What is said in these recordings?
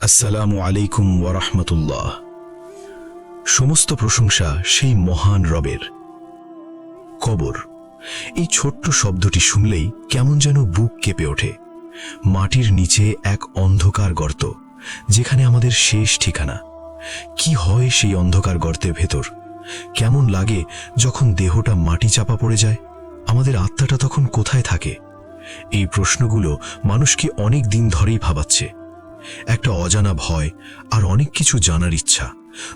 আসসালামু আলাইকুম ওয়া রাহমাতুল্লাহ। সমস্ত প্রশংসা সেই মহান রবের। কবর, এই ছোট্ট শব্দটি শুনলেই কেমন যেন বুক কেঁপে ওঠে। মাটির নিচে এক অন্ধকার গর্ত, যেখানে আমাদের শেষ ঠিকানা। কি হয় সেই অন্ধকার গর্তের ভেতর? কেমন লাগে যখন দেহটা মাটি চাপা পড়ে যায়? আমাদের আত্মাটা তখন কোথায় থাকে? এই প্রশ্নগুলো মানুষকে অনেক দিন ধরেই ভাবাচ্ছে। একটা অজানা ভয় আর অনেক কিছু জানার ইচ্ছা,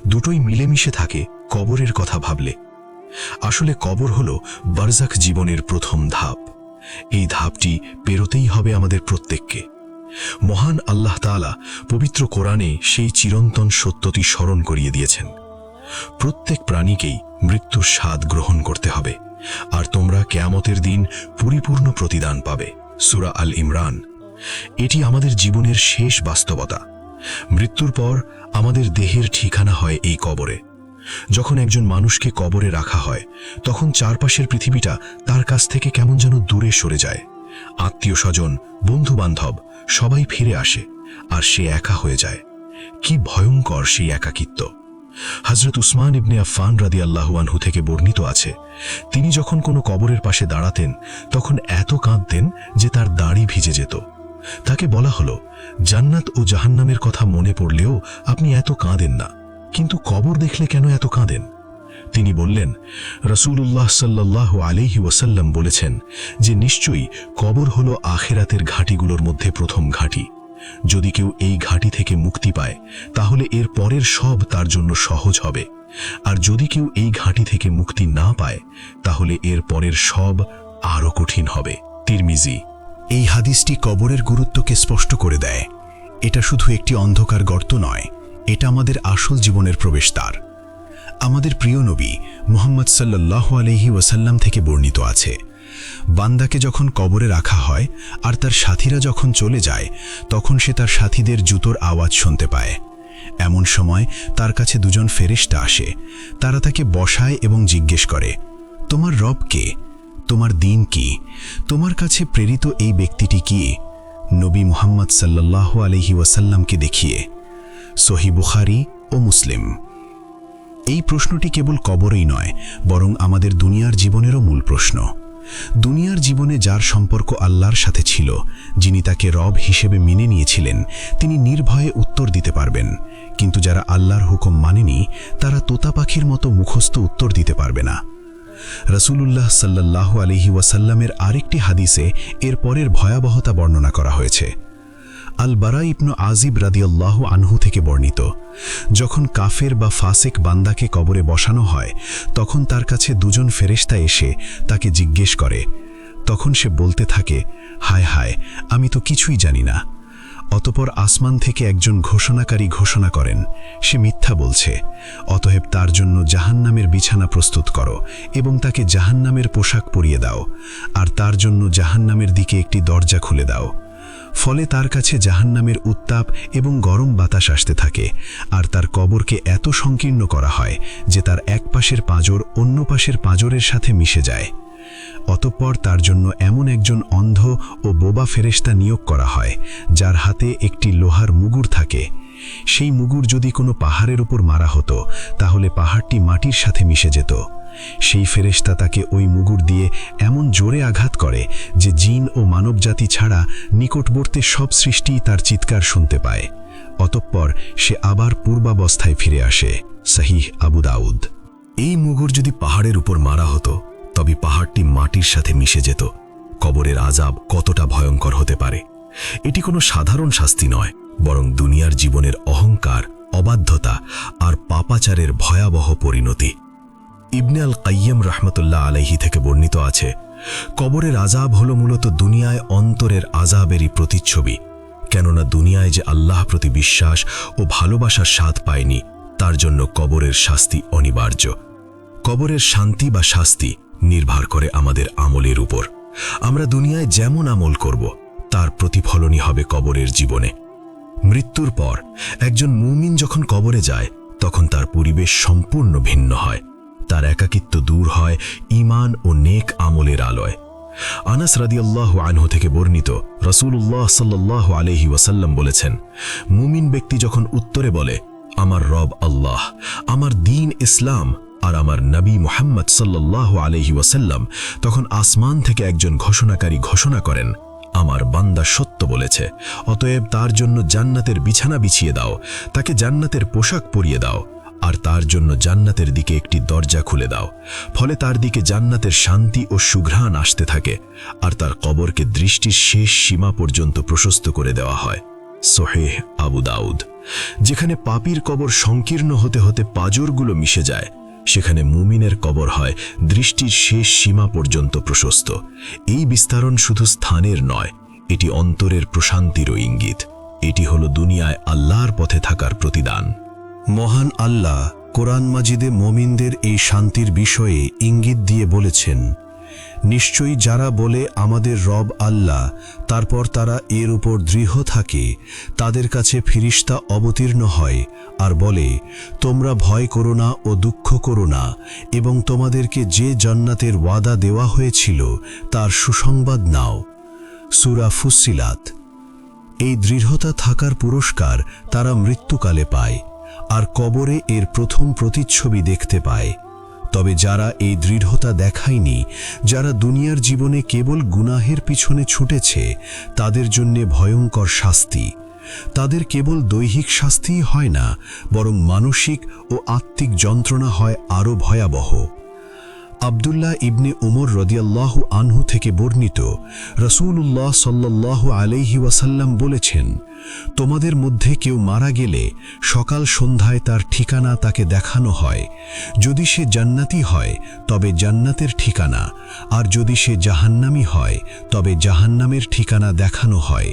দুটোই মিলেমিশে থাকে কবরের কথা ভাবলে। আসলে কবর হলো বারজাখ জীবনের প্রথম ধাপ। এই ধাপটি পেরোতেই হবে আমাদের প্রত্যেককে। মহান আল্লাহ তাআলা পবিত্র কোরআনে সেই চিরন্তন সত্যটি স্মরণ করিয়ে দিয়েছেন। প্রত্যেক প্রাণীকেই মৃত্যুর স্বাদ গ্রহণ করতে হবে, আর তোমরা কিয়ামতের দিন পরিপূর্ণ প্রতিদান পাবে। সূরা আল ইমরান। এটি আমাদের জীবনের শেষ বাস্তবতা। মৃত্যুর পর আমাদের দেহের ঠিকানা হয় এই কবরে। যখন একজন মানুষকে কবরে রাখা হয়, তখন চারপাশের পৃথিবীটা তার কাছ থেকে কেমন যেন দূরে সরে যায়। আত্মীয় স্বজন, বন্ধু বান্ধব সবাই ফিরে আসে, আর সে একা হয়ে যায়। কি ভয়ঙ্কর সেই একাকিত্ব! হযরত উসমান ইবনে আফফান রাদিয়াল্লাহু আনহু থেকে বর্ণিত আছে, তিনি যখন কোনো কবরের পাশে দাঁড়াতেন, তখন এত কাঁদতেন যে তার দাড়ি ভিজে যেত। তাকে বলা হলো, জান্নাত ও জাহান্নামের কথা মনে পড়লেও আপনি এত কাঁদেন না, কিন্তু কবর দেখলে কেন এত কাঁদেন? তিনি বললেন, রাসূলুল্লাহ সাল্লাল্লাহু আলাইহি ওয়াসাল্লাম বলেছেন যে নিশ্চয়ই কবর হলো আখিরাতের ঘাঁটিগুলোর মধ্যে প্রথম ঘাঁটি। যদি কেউ এই ঘাঁটি থেকে মুক্তি পায়, তাহলে এর পরের সব তার জন্য সহজ হবে। আর যদি কেউ এই ঘাঁটি থেকে মুক্তি না পায়, তাহলে এর পরের সব আরো কঠিন হবে। তিরমিজি। এই হাদিসটি কবরের গুরুত্বকে স্পষ্ট করে দেয়। এটা শুধু একটি অন্ধকার গর্ত নয়, এটা আমাদের আসল জীবনের প্রবেশদ্বার। আমাদের প্রিয় নবী মুহাম্মদ সাল্লাল্লাহু আলাইহি ওয়াসাল্লাম থেকে বর্ণিত আছে, বান্দাকে যখন কবরে রাখা হয় আর তার সাথীরা যখন চলে যায়, তখন সে তার সাথীদের জুতোর আওয়াজ শুনতে পায়। এমন সময় তার কাছে দুজন ফেরেশতা আসে। তারা তাকে বসায় এবং জিজ্ঞেস করে, তোমার রব কে? তোমার দিন কি? তোমার কাছে প্রেরিত এই ব্যক্তিটি কি? নবী মুহাম্মদ সাল্লাল্লাহু আলাইহি ওয়াসাল্লামকে দেখিয়ে। সহিহ বুখারী ও মুসলিম। এই প্রশ্নটি কেবল কবরেই নয়, বরং আমাদের দুনিয়ার জীবনেরও মূল প্রশ্ন। দুনিয়ার জীবনে যার সম্পর্ক আল্লাহর সাথে ছিল, যিনি তাকে রব হিসেবে মেনে নিয়েছিলেন, তিনি নির্ভয়ে উত্তর দিতে পারবেন। কিন্তু যারা আল্লাহর হুকুম মানেনি, তারা তোতা পাখির মতো মুখস্থ উত্তর দিতে পারবে না। রাসূলুল্লাহ সাল্লাল্লাহু আলাইহি ওয়াসাল্লামের আরেকটি হাদিসে এর পরের ভয়াবহতা বর্ণনা করা হয়েছে। আল বারা ইবনু আজিব রাদিয়াল্লাহু আনহু থেকে বর্ণিত, যখন কাফের বা ফাসিক বান্দাকে কবরে বসানো হয়, তখন তার কাছে দুজন ফেরেশতা এসে তাকে জিজ্ঞেস করে। তখন সে বলতে থাকে, হায় হায়, আমি তো কিছুই জানি না। অতঃপর আসমান থেকে একজন ঘোষণাকারী ঘোষণা করেন, সে মিথ্যা বলছে। অতএব তার জন্য জাহান্নামের বিছানা প্রস্তুত করো এবং তাকে জাহান্নামের পোশাক পরিয়ে দাও, আর তার জন্য জাহান্নামের দিকে একটি দরজা খুলে দাও। ফলে তার কাছে জাহান্নামের উত্তাপ এবং গরম বাতাস আসতে থাকে, আর তার কবরকে এত সংকীর্ণ করা হয় যে তার এক পাশের পাঁজর অন্য পাশের পাঁজরের সাথে মিশে যায়। অতঃপর তার জন্য এমন একজন অন্ধ ও বোবা ফেরেশতা নিয়োগ করা হয়, যার হাতে একটি লোহার মুগুর থাকে। সেই মুগুর যদি কোনো পাহাড়ের উপর মারা হতো, তাহলে পাহাড়টি মাটির সাথে মিশে যেত। সেই ফেরেশতা তাকে ওই মুগুর দিয়ে এমন জোরে আঘাত করে যে জিন ও মানবজাতি ছাড়া নিকটবর্তী সব সৃষ্টি তার চিৎকার শুনতে পায়। অতঃপর সে আবার পূর্বাবস্থায় ফিরে আসে। সহিহ আবু দাউদ। এই মুগুর যদি পাহাড়ের উপর মারা হতো, তবে পাহাড়টি মাটির সাথে মিশে যেত। কবরের আযাব কতটা ভয়ঙ্কর হতে পারে! এটি কোনো সাধারণ শাস্তি নয়, বরং দুনিয়ার জীবনের অহংকার, অবাধ্যতা আর পাপাচারের ভয়াবহ পরিণতি। ইবনে আল কাইয়্যিম রাহমাতুল্লাহ আলাইহি থেকে বর্ণিত আছে, কবরের আযাব হলো মূলত দুনিয়ায় অন্তরের আযাবেরই প্রতিচ্ছবি। কেননা দুনিয়ায় যে আল্লাহ প্রতি বিশ্বাস ও ভালোবাসার স্বাদ পায়নি, তার জন্য কবরের শাস্তি অনিবার্য। কবরের শান্তি বা শাস্তি নির্ভর করে আমাদের আমলের উপর। আমরা দুনিয়ায় যেমন আমল করব, তার প্রতিফলনই হবে কবরের জীবনে। মৃত্যুর পর একজন মুমিন যখন কবরে যায়, তখন তার পরিবেশ সম্পূর্ণ ভিন্ন হয়। তার একাকিত্ব দূর হয় ঈমান ও নেক আমলের আলোয়। আনাস রাদিয়াল্লাহু আনহু থেকে বর্ণিত, রাসূলুল্লাহ সাল্লাল্লাহু আলাইহি ওয়াসাল্লাম বলেছেন, মুমিন ব্যক্তি যখন উত্তরে বলে, আমার রব আল্লাহ, আমার দ্বীন ইসলাম আর আমার নবী মুহাম্মদ সাল্লাল্লাহু আলাইহি ওয়াসাল্লাম, তখন আসমান থেকে একজন ঘোষণাকারী ঘোষণা করেন, আমার বান্দা সত্য বলেছে, অতএব তার জন্য জান্নাতের বিছানা বিছিয়ে দাও, তাকে জান্নাতের পোশাক পরিয়ে দাও, আর তার জন্য জান্নাতের দিকে একটি দরজা খুলে দাও। ফলে তার দিকে জান্নাতের শান্তি ও সুঘ্রাণ আসতে থাকে, আর তার কবরকে দৃষ্টির শেষ সীমা পর্যন্ত প্রশস্ত করে দেওয়া হয়। সহিহ আবু দাউদ। যেখানে পাপীর কবর সংকীর্ণ হতে হতে পাঁজরগুলো মিশে যায়, সেখানে মুমিনের কবর হয় দৃষ্টির শেষ সীমা পর্যন্ত প্রশস্ত। এই বিস্তারণ শুধু স্থানের নয়, এটি অন্তরের প্রশান্তিরও ইঙ্গিত। এটি হলো দুনিয়ায় আল্লাহর পথে থাকার প্রতিদান। মহান আল্লাহ কোরআন মাজিদে মুমিনদের এই শান্তির বিষয়ে ইঙ্গিত দিয়ে বলেছেন, নিশ্চয়ই যারা বলে আমাদের রব আল্লাহ, তারপর তারা এর উপর দৃঢ় থাকে, তাদের কাছে ফিরিস্তা অবতীর্ণ হয় আর বলে, তোমরা ভয় করো না ও দুঃখ করো না, এবং তোমাদেরকে যে জান্নাতের ওয়াদা দেওয়া হয়েছিল তার সুসংবাদ নাও। সূরা ফুসসিলাত। এই দৃঢ়তা থাকার পুরস্কার তারা মৃত্যুকালে পায়, আর কবরে এর প্রথম প্রতিচ্ছবি দেখতে পায়। তবে যারা এই দৃঢ়তা দেখায়নি, যারা দুনিয়ার জীবনে কেবল গুনাহের পিছনে ছুটেছে, তাদের জন্যে ভয়ঙ্কর শাস্তি। তাদের কেবল দৈহিক শাস্তিই হয় না, বরং মানসিক ও আত্মিক যন্ত্রণা হয় আরও ভয়াবহ। আব্দুল্লাহ ইবনে উমর রাদিয়াল্লাহু আনহু থেকে বর্ণিত, রাসূলুল্লাহ সাল্লাল্লাহু আলাইহি ওয়াসাল্লাম বলেছেন, তোমাদের মধ্যে কেউ মারা গেলে সকাল সন্ধ্যায় তার ঠিকানা তাকে দেখানো হয়। যদি সে জান্নাতি হয় তবে জান্নাতের ঠিকানা, আর যদি সে জাহান্নামী হয় তবে জাহান্নামের ঠিকানা দেখানো হয়,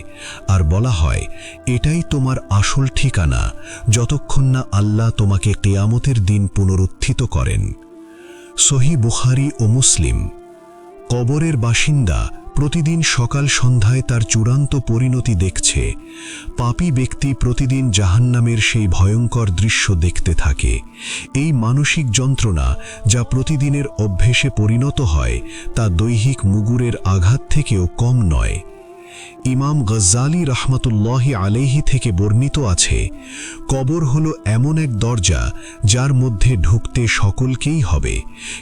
আর বলা হয়, এটাই তোমার আসল ঠিকানা, যতক্ষণ না আল্লাহ তোমাকে কিয়ামতের দিন পুনরুত্থিত করেন। সহিহ বুখারী ও মুসলিম। কবরের বাসিন্দা প্রতিদিন সকাল সন্ধ্যায় তার চূড়ান্ত পরিণতি দেখছে। পাপী ব্যক্তি প্রতিদিন জাহান্নামের সেই ভয়ঙ্কর দৃশ্য দেখতে থাকে। এই মানসিক যন্ত্রণা, যা প্রতিদিনের অভ্যেসে পরিণত হয়, তা দৈহিক মুগুরের আঘাত থেকেও কম নয়। ইমাম গজ্জালী রাহমাতুল্লাহি আলাইহি থেকে বর্ণিত আছে, কবর হলো এমন এক দরজা যার মধ্যে ঢুকতে সকলকেই হবে,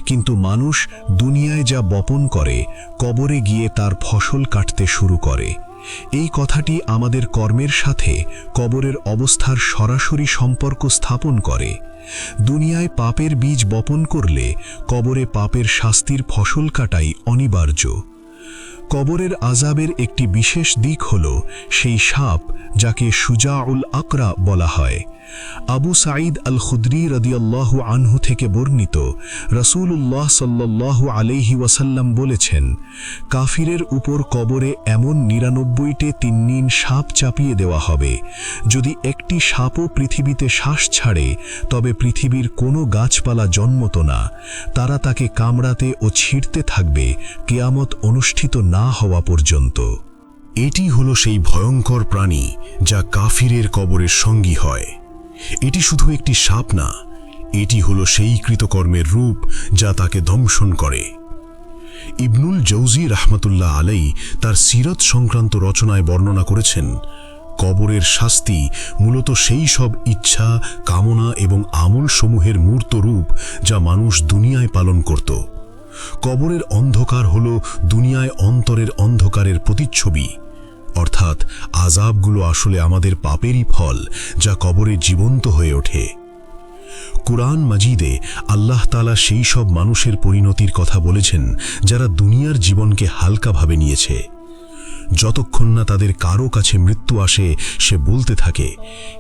কিন্তু মানুষ দুনিয়ায় যা বপন করে, কবরে গিয়ে তার ফসল কাটতে শুরু করে। এই কথাটি আমাদের কর্মের সাথে কবরের অবস্থার সরাসরি সম্পর্ক স্থাপন করে। দুনিয়ায় পাপের বীজ বপন করলে কবরে পাপের শাস্তির ফসল কাটাই অনিবার্য। কবরের আযাবের একটি বিশেষ দিক হল সেই সাপ যাকে শুজাউল আকরা বলা হয়। আবু সাঈদ আল খুদরি রাদিয়াল্লাহু আনহু থেকে বর্ণিত, রাসূলুল্লাহ সাল্লাল্লাহু আলাইহি ওয়াসাল্লাম বলেছেন, কাফিরের উপর কবরে এমন ৯৯টি তিন্নিন সাপ চাপিয়ে দেওয়া হবে, যদি একটি সাপও পৃথিবীতে শ্বাস ছাড়ে তবে পৃথিবীর কোনো গাছপালা জন্মত না। তারা তাকে কামড়াতে ও ছিঁড়তে থাকবে কিয়ামত অনুষ্ঠিত না হওয়া পর্যন্ত। এটি হলো সেই ভয়ঙ্কর প্রাণী যা কাফিরের কবরের সঙ্গী হয়। এটি শুধু একটি সাপ না, এটি হলো সেই কৃতকর্মের রূপ যা তাকে দংশন করে। ইবনুল জৌজি রাহমাতুল্লাহ আলাই তার সিরত সংক্রান্ত রচনায় বর্ণনা করেছেন, কবরের শাস্তি মূলত সেই সব ইচ্ছা, কামনা এবং আমল সমূহের মূর্ত রূপ যা মানুষ দুনিয়ায় পালন করত। কবরের অন্ধকার হল দুনিয়ায় অন্তরের অন্ধকারের প্রতিচ্ছবি, অর্থাৎ আযাবগুলো আসলে আমাদের পাপেরই ফল, যা কবরে জীবন্ত হয়ে ওঠে। কুরআন মাজিদে আল্লাহ তাআলা সেই সব মানুষের পরিণতির কথা বলেছেন যারা দুনিয়ার জীবনকে হালকাভাবে নিয়েছে। যতক্ষণ না তাদের কারো কাছে মৃত্যু আসে, সে বলতে থাকে,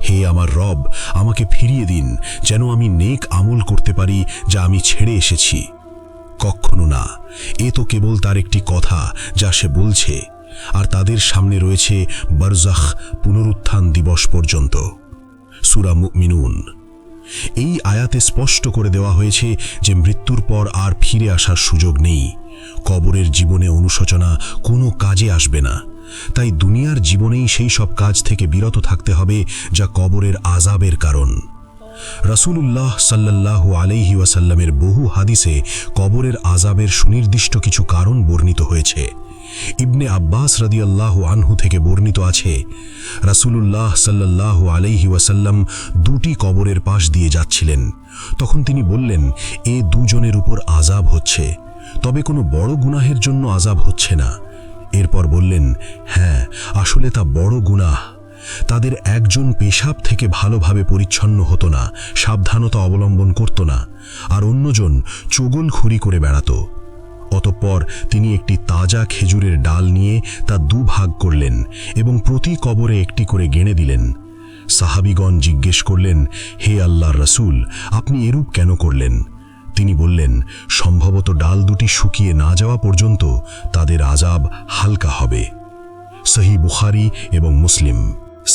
হে আমার রব, আমাকে ফিরিয়ে দিন, যেন আমি নেক আমল করতে পারি যা আমি ছেড়ে এসেছি। কখনো না, এ তো কেবল তার একটি কথা যা সে বলছে, আর তাদের সামনে রয়েছে বারজাখ, পুনরুত্থান দিবস পর্যন্ত। সূরা মুমিনুন। এই আয়াতে স্পষ্ট করে দেওয়া হয়েছে যে মৃত্যুর পর আর ফিরে আসার সুযোগ নেই। কবরের জীবনে অনুশোচনা কোনো কাজে আসবে না। তাই দুনিয়ার জীবনেই সেই সব কাজ থেকে বিরত থাকতে হবে যা কবরের আযাবের কারণ। রাসূলুল্লাহ সাল্লাল্লাহু আলাইহি ওয়াসাল্লামের বহু হাদিসে কবরের আযাবের সুনির্দিষ্ট কিছু কারণ বর্ণিত হয়েছে। ইবনে আব্বাস রাদিয়াল্লাহু আনহু থেকে বর্ণিত আছে, রাসূলুল্লাহ সাল্লাল্লাহু আলাইহি ওয়াসাল্লাম দুটি কবরের পাশ দিয়ে যাচ্ছিলেন। তখন তিনি বললেন, এ দুজনের উপর আযাব হচ্ছে, তবে কোনো বড় গুনাহের জন্য আযাব হচ্ছে না। এরপর বললেন, হ্যাঁ, আসলে তা বড় গুনাহ। তাদের একজন পেশাব থেকে ভালোভাবে পরিচ্ছন্ন হতো না, সাবধানতা অবলম্বন করত না, আর অন্যজন চুগলখুরি করে বেড়াত। অতঃপর তিনি একটি তাজা খেজুরের ডাল নিয়ে তা দুভাগ করলেন এবং প্রতি কবরে একটি করে গেঁড়ে দিলেন। সাহাবীগণ জিজ্ঞেস করলেন, হে আল্লাহর রাসূল, আপনি এরূপ কেন করলেন? তিনি বললেন, সম্ভবত ডাল দুটি শুকিয়ে না যাওয়া পর্যন্ত তাদের আযাব হালকা হবে। সহিহ বুখারী এবং মুসলিম।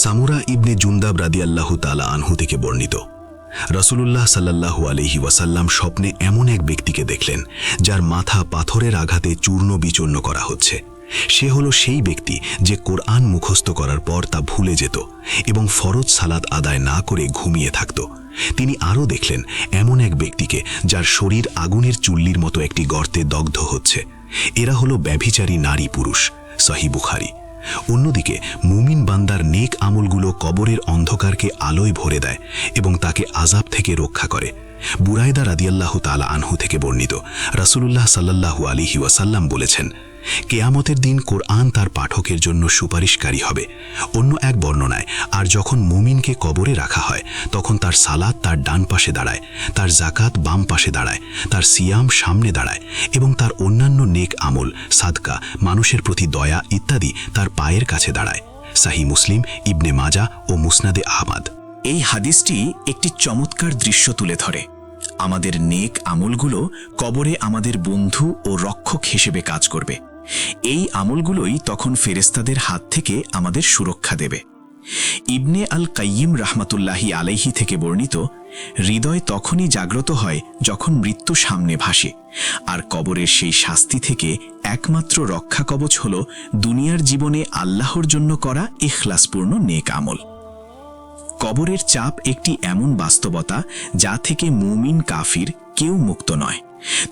সামুরা ইবনে জুন্দাব রাদিয়াল্লাহু তাআলা আনহু থেকে বর্ণিত, রাসূলুল্লাহ সাল্লাল্লাহু আলাইহি ওয়াসাল্লাম স্বপ্নে এমন এক ব্যক্তিকে দেখলেন যার মাথা পাথরের আঘাতে চূর্ণ বিচূর্ণ করা হচ্ছে। সে হলো সেই ব্যক্তি যে কোরআন মুখস্থ করার পর তা ভুলে যেত এবং ফরজ সালাত আদায় না করে ঘুমিয়ে থাকত। তিনি আরও দেখলেন এমন এক ব্যক্তিকে যার শরীর আগুনের চুল্লির মতো একটি গর্তে দগ্ধ হচ্ছে। এরা হলো ব্যভিচারী নারী পুরুষ। সহিহ বুখারী। অন্যদিকে মুমিন বান্দার নেক আমলগুলো কবরের অন্ধকারকে আলোয় ভরে দেয় এবং তাকে আযাব থেকে রক্ষা করে। বুরায়দা রাদিয়াল্লাহু তাআলা আনহু থেকে বর্ণিত, রাসূলুল্লাহ সাল্লাল্লাহু আলাইহি ওয়াসাল্লাম বলেছেন, কিয়ামতের দিন কোরআন তার পাঠকের জন্য সুপারিশকারী হবে। অন্য এক বর্ণনায়, আর যখন মুমিনকে কবরে রাখা হয় তখন তার সালাত তার ডান পাশে দাঁড়ায়, তার যাকাত বাম পাশে দাঁড়ায়, তার সিয়াম সামনে দাঁড়ায় এবং তার অন্যান্য নেক আমল, সাদকা, মানুষের প্রতি দয়া ইত্যাদি তার পায়ের কাছে দাঁড়ায়। সহিহ মুসলিম, ইবনে মাজাহ ও মুসনাদে আহমদ। এই হাদিসটি একটি চমৎকার দৃশ্য তুলে ধরে। আমাদের নেক আমলগুলো কবরে আমাদের বন্ধু ও রক্ষক হিসেবে কাজ করবে। এই আমলগুলোই তখন ফেরেশতাদের হাত থেকে আমাদের সুরক্ষা দেবে। ইবনে আল কাইয়িম রাহমাতুল্লাহি আলাইহি থেকে বর্ণিত, হৃদয় তখনই জাগ্রত হয় যখন মৃত্যু সামনে ভাসে, আর কবরের সেই শাস্তি থেকে একমাত্র রক্ষা কবচ হল দুনিয়ার জীবনে আল্লাহর জন্য করা ইখলাসপূর্ণ নেক আমল। কবরের চাপ একটি এমন বাস্তবতা যা থেকে মুমিন কাফির কেউ মুক্ত নয়।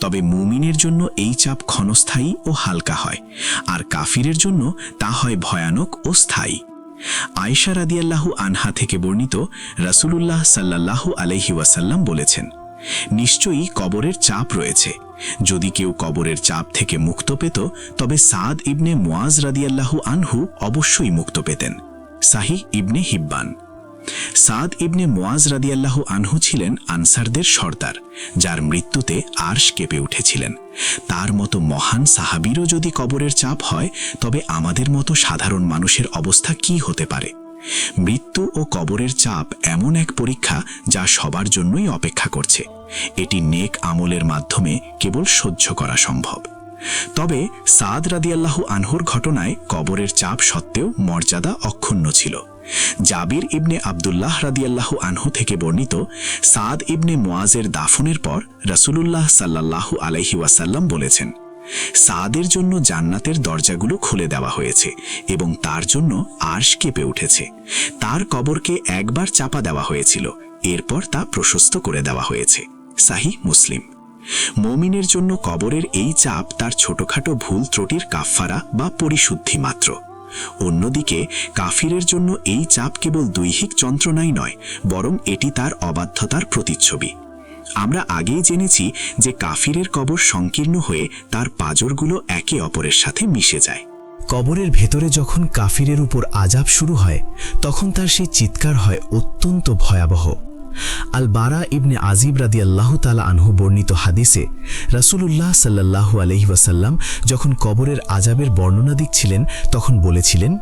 তবে মুমিনের জন্য এই চাপ ক্ষণস্থায়ী ও হালকা হয়, আর কাফিরের জন্য তা হয় ভয়ানক ও স্থায়ী। আয়েশা রাদিয়াল্লাহু আনহা থেকে বর্ণিত, রাসূলুল্লাহ সাল্লাল্লাহু আলাইহি ওয়াসাল্লাম বলেছেন, নিশ্চয়ই কবরের চাপ রয়েছে। যদি কেউ কবরের চাপ থেকে মুক্ত পেত তবে সাদ ইবনে মুআজ রাদিয়াল্লাহু আনহু অবশ্যই মুক্ত পেতেন। সাহিহ ইবনে হিব্বান। সাদ ইবনে মুআজ রাদিয়াল্লাহু আনহু ছিলেন আনসারদের সর্দার, যার মৃত্যুতে আরশ কেঁপে উঠেছিলেন। তার মতো মহান সাহাবীরও যদি কবরের চাপ হয় তবে আমাদের মতো সাধারণ মানুষের অবস্থা কি হতে পারে? মৃত্যু ও কবরের চাপ এমন এক পরীক্ষা যা সবার জন্যই অপেক্ষা করছে। এটি নেক আমলের মাধ্যমে কেবল সহ্য করা সম্ভব। তবে সাদ রাদিয়াল্লাহু আনহুর ঘটনায় কবরের চাপ সত্ত্বেও মর্যাদা অক্ষুণ্ণ ছিল। জাবির ইবনে আব্দুল্লাহ রাদিয়াল্লাহু আনহু থেকে বর্ণিত, সাদ ইবনে মুআজের দাফনের পর রাসূলুল্লাহ সাল্লাল্লাহু আলাইহি ওয়াসাল্লাম বলেছেন, সাদের জন্য জান্নাতের দরজাগুলো খুলে দেওয়া হয়েছে এবং তার জন্য আরশ কেঁপে উঠেছে। তার কবরকে একবার চাপা দেওয়া হয়েছিল, এরপর তা প্রশস্ত করে দেওয়া হয়েছে। সহিহ মুসলিম। মুমিনের জন্য কবরের এই চাপ তার ছোটখাটো ভুল ত্রুটির কাফফারা বা পরিশুদ্ধি মাত্র। অন্যদিকে কাফিরের জন্য এই চাপ কেবল দৈহিক যন্ত্রণাই নয়, বরং এটি তার অবাধ্যতার প্রতিচ্ছবি। আমরা আগেই জেনেছি যে কাফিরের কবর সংকীর্ণ হয়ে তার পাঁজরগুলো একে অপরের সাথে মিশে যায়। কবরের ভেতরে যখন কাফিরের উপর আযাব শুরু হয় তখন তার সেই চিৎকার হয় অত্যন্ত ভয়াবহ। আল বারা ইবনে আজিব রাদিয়াল্লাহু তাআলা আনহু বর্ণিত হাদিসে রাসূলুল্লাহ সাল্লাল্লাহু আলাইহি ওয়াসাল্লাম যখন কবরের আযাবের বর্ণনা দিচ্ছিলেন তখন বলেছিলেন,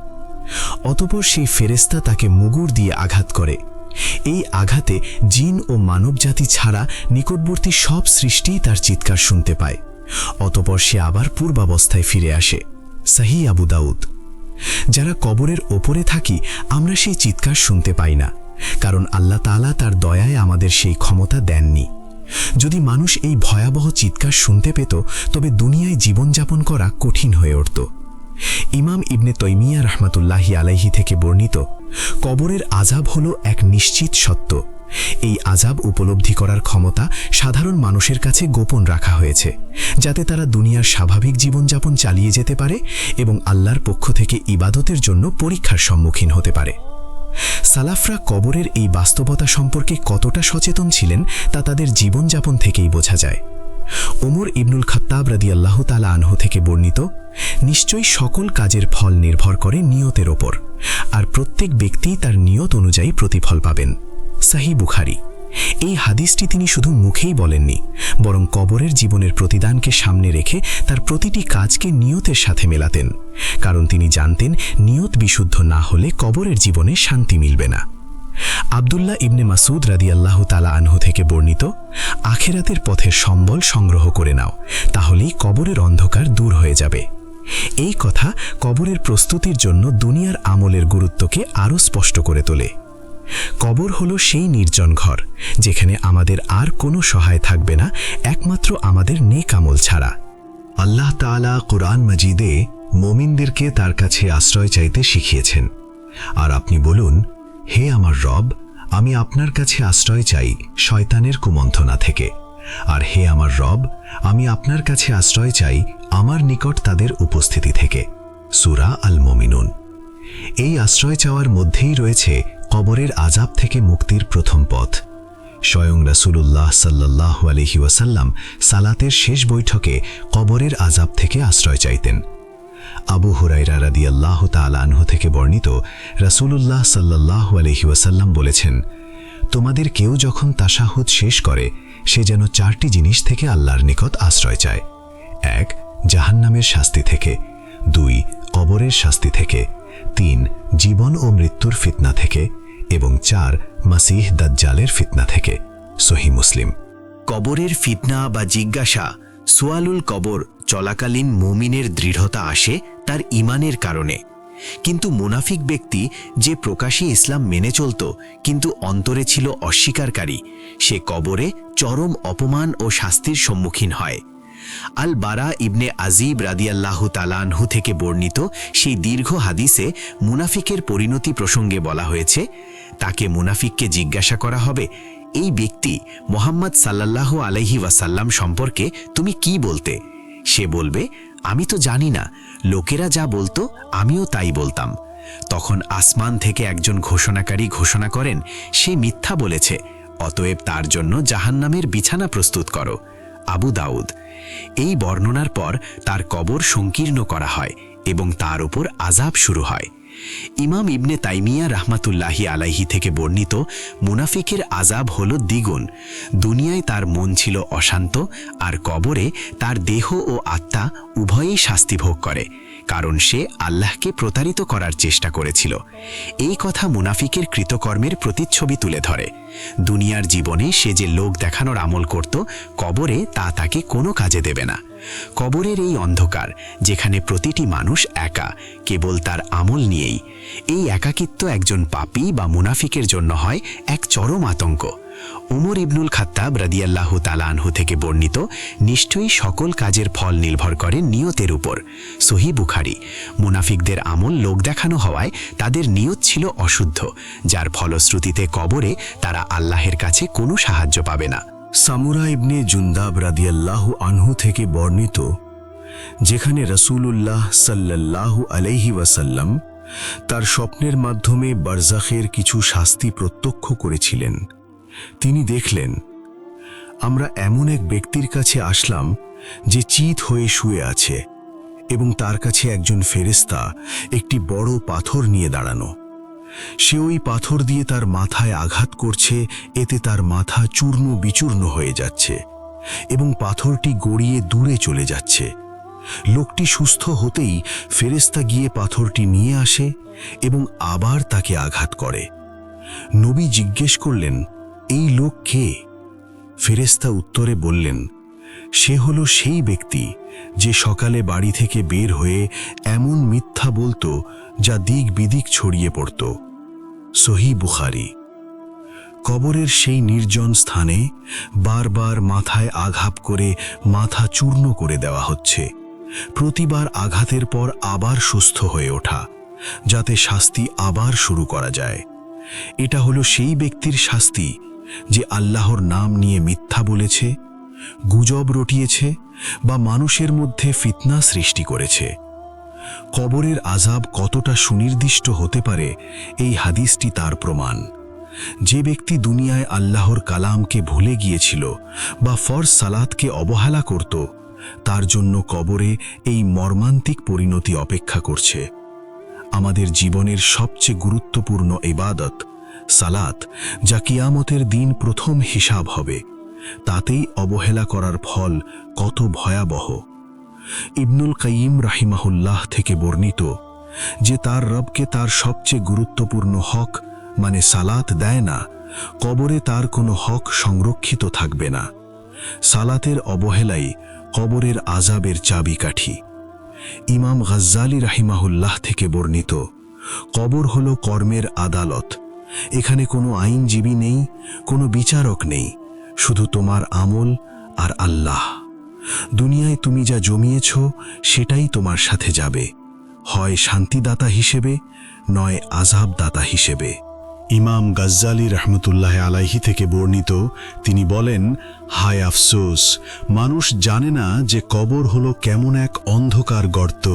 অতঃপর সেই ফেরেশতা তাকে মুগুর দিয়ে আঘাত করে। এই আঘাতে জিন ও মানবজাতি ছাড়া নিকটবর্তী সব সৃষ্টিই তার চিৎকার শুনতে পায়। অতঃপর সে আবার পূর্বাবস্থায় ফিরে আসে। সহিহ আবু দাউদ। যারা কবরের ওপরে থাকি আমরা সেই চিৎকার শুনতে পাই না, কারণ আল্লাহ তাআলা তার দয়ায় আমাদের সেই ক্ষমতা দেননি। যদি মানুষ এই ভয়াবহ চিৎকার শুনতে পেত তবে দুনিয়ায় জীবনযাপন করা কঠিন হয়ে উঠত। ইমাম ইবনে তাইমিয়া রাহমাতুল্লাহি আলাইহি থেকে বর্ণিত, কবরের আযাব হলো এক নিশ্চিত সত্য এই আযাব উপলব্ধি করার ক্ষমতা সাধারণ মানুষের কাছে গোপন রাখা হয়েছে, যাতে তারা দুনিয়ার স্বাভাবিক জীবনযাপন চালিয়ে যেতে পারে এবং আল্লাহর পক্ষ থেকে ইবাদতের জন্য পরীক্ষার সম্মুখীন হতে পারে। সালাফরা কবরের এই বাস্তবতা সম্পর্কে কতটা সচেতন ছিলেন তা তাদের জীবনযাপন থেকেই বোঝা যায়। ওমর ইবনুল খাত্তাব রাদিয়াল্লাহু তাআলা আনহু থেকে বর্ণিত, নিশ্চয়ই সকল কাজের ফল নির্ভর করে নিয়তের ওপর, আর প্রত্যেক ব্যক্তি তার নিয়ত অনুযায়ী প্রতিফল পাবেন। সহিহ বুখারী। এই হাদিসটি তিনি শুধু মুখেই বলেননি, বরং কবরের জীবনের প্রতিদানকে সামনে রেখে তার প্রতিটি কাজকে নিয়তের সাথে মেলাতেন, কারণ তিনি জানতেন নিয়ত বিশুদ্ধ না হলে কবরের জীবনে শান্তি মিলবে না। আব্দুল্লাহ ইবনে মাসউদ রাদিয়াল্লাহু তাআলা আনহু থেকে বর্ণিত, আখিরাতের পথের সম্বল সংগ্রহ করে নাও, তাহলেই কবরের অন্ধকার দূর হয়ে যাবে। এই কথা কবরের প্রস্তুতির জন্য দুনিয়ার আমলের গুরুত্বকে আরও স্পষ্ট করে তোলে। কবর হলো সেই নির্জন ঘর যেখানে আমাদের আর কোনো সহায় থাকবে না, একমাত্র আমাদের নেক আমল ছাড়া। আল্লাহ তাআলা কুরআন মাজিদে মুমিনদেরকে তার কাছে আশ্রয় চাইতে শিখিয়েছেন। আর আপনি বলুন, হে আমার রব, আমি আপনার কাছে আশ্রয় চাই শয়তানের কুমন্ত্রণা থেকে, আর হে আমার রব, আমি আপনার কাছে আশ্রয় চাই আমার নিকট তাদের উপস্থিতি থেকে। সূরা আল মুমিনুন। এই আশ্রয় চাওয়ার মধ্যেই রয়েছে কবরের আযাব থেকে মুক্তির প্রথম পথ। স্বয়ং রাসূলুল্লাহ সাল্লাল্লাহু আলাইহি ওয়াসাল্লাম সালাতের শেষ বৈঠকে কবরের আযাব থেকে আশ্রয় চাইতেন। আবু হুরায়রা রাদিয়াল্লাহু তাআলা আনহু থেকে বর্ণিত, রাসূলুল্লাহ সাল্লাল্লাহু আলাইহি ওয়াসাল্লাম বলেছেন, তোমাদের কেউ যখন তাশাহুদ শেষ করে সে যেন 4টি জিনিস থেকে আল্লাহর নিকট আশ্রয় চায়। 1. জাহান্নামের শাস্তি থেকে, 2. কবরের শাস্তি থেকে, 3. জীবন ও মৃত্যুর ফিতনা থেকে, এবং 4. মাসিহ দাজ্জালের ফিতনা থেকে। সহিহ মুসলিম। কবরের ফিতনা বা জিজ্ঞাসা, সুয়ালুল কবর চলাকালীন মুমিনের দৃঢ়তা আসে তার ঈমানের কারণে। কিন্তু মুনাফিক ব্যক্তি যে প্রকাশ্যে ইসলাম মেনে চলত কিন্তু অন্তরে ছিল অস্বীকারী, সে কবরে চরম অপমান ও শাস্তির সম্মুখীন হয়। আল বারা ইবনে আজিব রাদিয়াল্লাহু তাআলা আনহু থেকে বর্ণিত সেই দীর্ঘ হাদিসে মুনাফিকের পরিণতি প্রসঙ্গে বলা হয়েছে, তাকে মুনাফিককে জিজ্ঞাসা করা হবে, এই ব্যক্তি মুহাম্মদ সাল্লাল্লাহু আলাইহি ওয়াসাল্লাম সম্পর্কে তুমি কি বলতে? সে বলবে, আমি তো জানি না, লোকেরা যা বলতো আমিও তাই বলতাম। তখন আসমান থেকে একজন ঘোষণাকারী ঘোষণা করেন, সে মিথ্যা বলেছে, অতএব তার জন্য জাহান্নামের বিছানা প্রস্তুত করো। আবু দাউদ। এই বর্ণনার পর তার কবর সংকীর্ণ করা হয় এবং তার উপর আযাব শুরু হয়। ইমাম ইবনে তাইমিয়া রাহমাতুল্লাহি আলাইহি থেকে বর্ণিত, মুনাফিকের আযাব হল দ্বিগুণ। দুনিয়ায় তার মন ছিল অশান্ত, আর কবরে তার দেহ ও আত্মা উভয়েই শাস্তি ভোগ করে, কারণ সে আল্লাহকে প্রতারিত করার চেষ্টা করেছিল। এই কথা মুনাফিকের কৃতকর্মের প্রতিচ্ছবি তুলে ধরে। দুনিয়ার জীবনে সে যে লোক দেখানোর আমল করত, কবরে তা তাকে কোনো কাজে দেবে না। কবরের এই অন্ধকার, যেখানে প্রতিটি মানুষ একা, কেবল তার আমল নিয়েই, এই একাকিত্ব একজন পাপী বা মুনাফিকের জন্য হয় এক চরম আতঙ্ক। উমর ইবনুল খাত্তাব রাদিয়াল্লাহু তাআলা আনহু থেকে বর্ণিত, নিশ্চয়ই সকল কাজের ফল নির্ভর করে নিয়তের উপর। সহিহ বুখারী। মুনাফিকদের আমল লোক দেখানো হওয়ায় তাদের নিয়ত ছিল অশুদ্ধ, যার ফলশ্রুতিতে কবরে তারা আল্লাহের কাছে কোনো সাহায্য পাবে না। সামুরা ইবনে জুন্দাব রাদিয়াল্লাহু আনহু থেকে বর্ণিত, যেখানে রাসূলুল্লাহ সাল্লাল্লাহু আলাইহি ওয়াসাল্লাম তার স্বপ্নের মাধ্যমে বারজাখের কিছু শাস্তি প্রত্যক্ষ করেছিলেন। তিনি দেখলেন, আমরা এমন এক ব্যক্তির কাছে আসলাম যে চিত হয়ে শুয়ে আছে এবং তার কাছে একজন ফেরেশতা একটি বড় পাথর নিয়ে দাঁড়ানো। সে ওই পাথর দিয়ে তার মাথায় আঘাত করছে, এতে তার মাথা চূর্ণ বিচূর্ণ হয়ে যাচ্ছে এবং পাথরটি গড়িয়ে দূরে চলে যাচ্ছে। লোকটি সুস্থ হতেই ফেরেশতা গিয়ে পাথরটি নিয়ে আসে এবং আবার তাকে আঘাত করে। নবী জিজ্ঞেস করলেন, এই লোক কে? ফেরেশতা উত্তরে বললেন, সে হলো সেই ব্যক্তি যে সকালে বাড়ি থেকে বের হয়ে এমন মিথ্যা বলতো যা দিক বিদিক ছড়িয়ে পড়ত। সহিহ বুখারী। কবরের সেই নির্জন স্থানে বারবার মাথায় আঘাত করে মাথা চূর্ণ করে দেওয়া হচ্ছে, প্রতিবার আঘাতের পর আবার সুস্থ হয়ে ওঠা, যাতে শাস্তি আবার শুরু করা যায়। এটা হলো সেই ব্যক্তির শাস্তি যে আল্লাহর নাম নিয়ে মিথ্যা বলেছে, গুজব রটিয়েছে বা মানুষের মধ্যে ফিতনা সৃষ্টি করেছে। কবরের আযাব কতটা সুনির্দিষ্ট হতে পারে এই হাদিসটি তার প্রমাণ। যে ব্যক্তি দুনিয়ায় আল্লাহর কালামকে ভুলে গিয়েছিল বা ফরজ সালাতকে অবহেলা করত, তার জন্য কবরে এই মর্মান্তিক পরিণতি অপেক্ষা করছে। আমাদের জীবনের সবচেয়ে গুরুত্বপূর্ণ ইবাদত সালাত, যা কিয়ামতের দিন প্রথম হিসাব হবে, তাতেই অবহেলা করার ফল কত ভয়াবহ। ইবনুল কাইয়িম রাহিমাহুল্লাহ থেকে বর্ণিত যে তার রবকে তার সবচেয়ে গুরুত্বপূর্ণ হক মানে সালাত দেয় না, কবরে তার কোনো হক সংরক্ষিত থাকবে না। সালাতের অবহেলাই কবরের আযাবের চাবিকাঠি। ইমাম গাজ্জালি রাহিমাহুল্লাহ থেকে বর্ণিত, কবর হলো কর্মের আদালত। এখানে কোনো আইনজীবী নেই, কোনো বিচারক নেই, শুধু তোমার আমল আর আল্লাহ। দুনিয়ায় তুমি যা জমিয়েছ সেটাই তোমার সাথে যাবে, হয় শান্তিদাতা হিসেবে, নয় আযাবদাতা হিসেবে। ইমাম গাজ্জালি রহমতুল্লাহ আলাইহি থেকে বর্ণিত, তিনি বলেন, হায় আফসোস, মানুষ জানে না যে কবর হলো কেমন এক অন্ধকার গর্ত,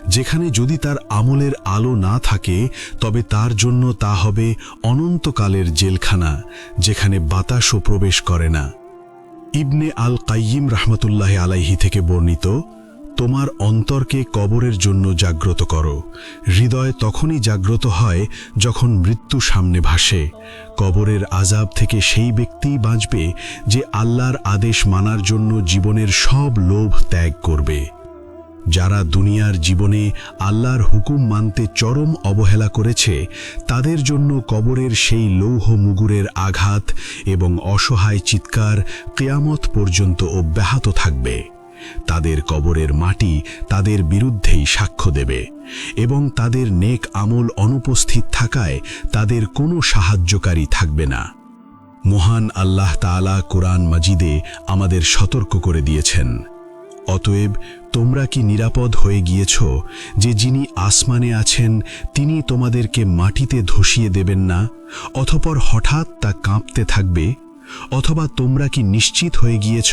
যেখানে যদি তার আমলের আলো না থাকে তবে তার জন্য তা হবে অনন্তকালের জেলখানা, যেখানে বাতাসও প্রবেশ করে না। ইবনে আল কাইয়িম রহমতুল্লাহ আলাইহি থেকে বর্ণিত, তোমার অন্তরকে কবরের জন্য জাগ্রত করো। হৃদয় তখনই জাগ্রত হয় যখন মৃত্যু সামনে ভাসে। কবরের আযাব থেকে সেই ব্যক্তিই বাঁচবে যে আল্লাহর আদেশ মানার জন্য জীবনের সব লোভ ত্যাগ করবে। যারা দুনিয়ার জীবনে আল্লাহর হুকুম মানতে চরম অবহেলা করেছে, তাদের জন্য কবরের সেই লৌহ মুগুরের আঘাত এবং অসহায় চিৎকার কিয়ামত পর্যন্ত অব্যাহত থাকবে। তাদের কবরের মাটি তাদের বিরুদ্ধেই সাক্ষ্য দেবে এবং তাদের নেক আমল অনুপস্থিত থাকায় তাদের কোনো সাহায্যকারী থাকবে না। মহান আল্লাহ তাআলা কুরআন মাজিদে আমাদের সতর্ক করে দিয়েছেন, অতএব তোমরা কি নিরাপদ হয়ে গিয়েছ যে যিনি আসমানে আছেন তিনি তোমাদেরকে মাটিতে ধসিয়ে দেবেন না, অতঃপর হঠাৎ তা কাঁপতে থাকবে? অথবা তোমরা কি নিশ্চিত হয়ে গিয়েছ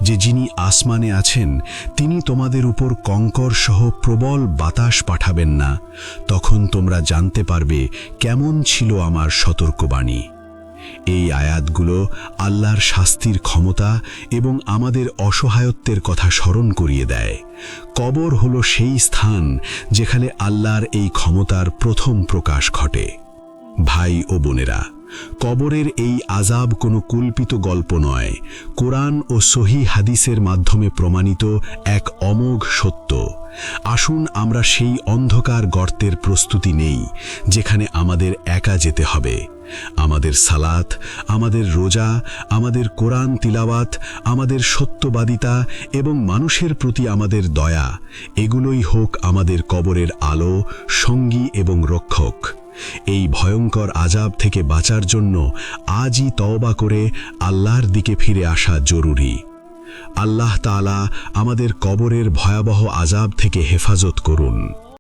যে যিনি আসমানে আছেন তিনি তোমাদের উপর কঙ্কর সহ প্রবল বাতাস পাঠাবেন না? তখন তোমরা জানতে পারবে কেমন ছিল আমার সতর্কবাণী। এই আয়াতগুলো আল্লাহর শাস্তির ক্ষমতা এবং আমাদের অসহায়ত্বের কথা স্মরণ করিয়ে দেয়। কবর হলো সেই স্থান যেখানে আল্লাহর এই ক্ষমতার প্রথম প্রকাশ ঘটে। ভাই ও বোনেরা, কবরের এই আযাব কোনো কল্পিত গল্প নয়, কোরআন ও সহিহ হাদিসের মাধ্যমে প্রমাণিত এক অমোঘ সত্য। আসুন আমরা সেই অন্ধকার গর্তের প্রস্তুতি নেই যেখানে আমাদের একা যেতে হবে। আমাদের সালাত, আমাদের রোজা, আমাদের কোরআন তিলাওয়াত, আমাদের সত্যবাদিতা এবং মানুষের প্রতি আমাদের দয়া, এগুলোই হোক আমাদের কবরের আলো, সঙ্গী এবং রক্ষক। এই ভয়ঙ্কর আযাব থেকে বাঁচার জন্য আজই তওবা করে আল্লাহর দিকে ফিরে আসা জরুরি। আল্লাহ তাআলা আমাদের কবরের ভয়াবহ আযাব থেকে হেফাজত করুন।